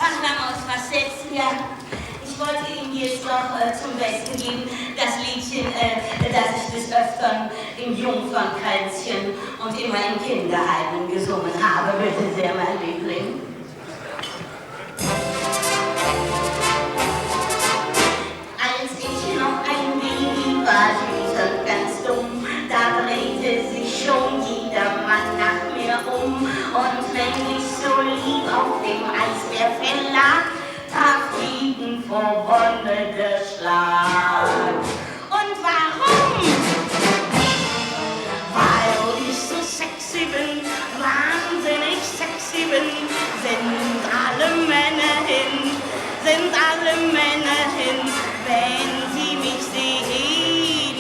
Ach, Ramos, was setzt ja? Ich wollte Ihnen jetzt noch zum Besten geben, das Liedchen, das ich des Öfteren im Jungfernkränzchen und immer in Kinderheimen gesungen habe. Bitte sehr, mein Liebling. Als ich noch ein Baby war, süß und ganz dumm, da drehte sich schon jedermann nach mir um. Und wenn ich so lieb auf dem Eisbärfell lag, da fliegen vor Wonne der Schlag. Und warum? Weil ich so sexy bin, wahnsinnig sexy bin, sind alle Männer hin, wenn sie mich sehen.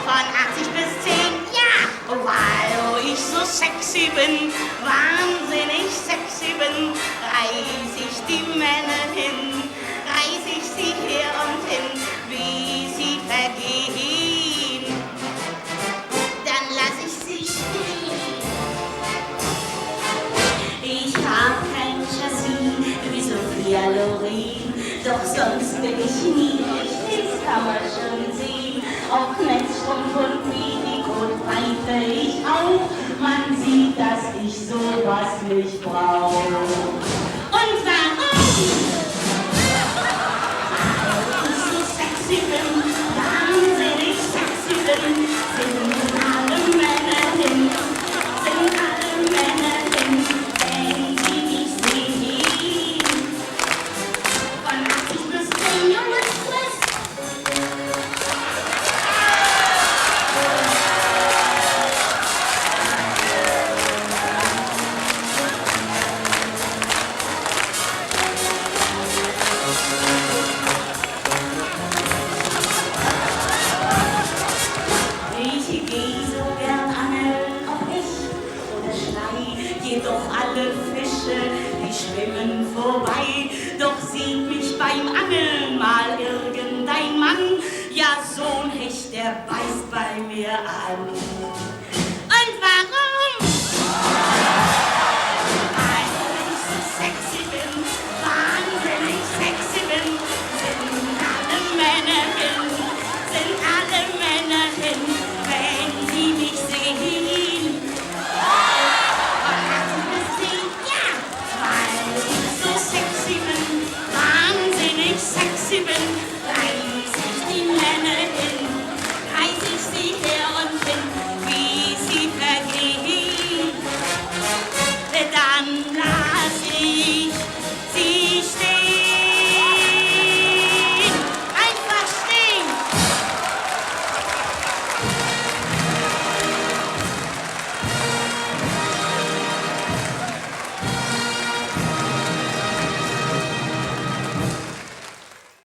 Von 80 bis 10, ja, weil ich so sexy bin, wahnsinnig sexy bin, reiß ich die Männer hin, reiß ich sie her und hin, wie sie vergehen, dann lass ich sie stehen. Ich hab kein Chassis wie Sophia Loren, doch sonst bin ich niedrig, das kann man schon sehen. Auch Netzstrumpf und Minicoat pfeife ich auch, man sieht, dass ich sowas nicht brauch. Und warum? Weil ich so sexy bin, wahnsinnig sexy bin, sind alle Männer hin, wenn sie mich sehen. Von 80 bis 10, junges Twist. Ich geh so gern angeln, ob ich oder schrei, jedoch alle Fische, die schwimmen vorbei. Doch sieht mich beim Angeln mal irgendein Mann, ja, so ein Hecht, der beißt bei mir an.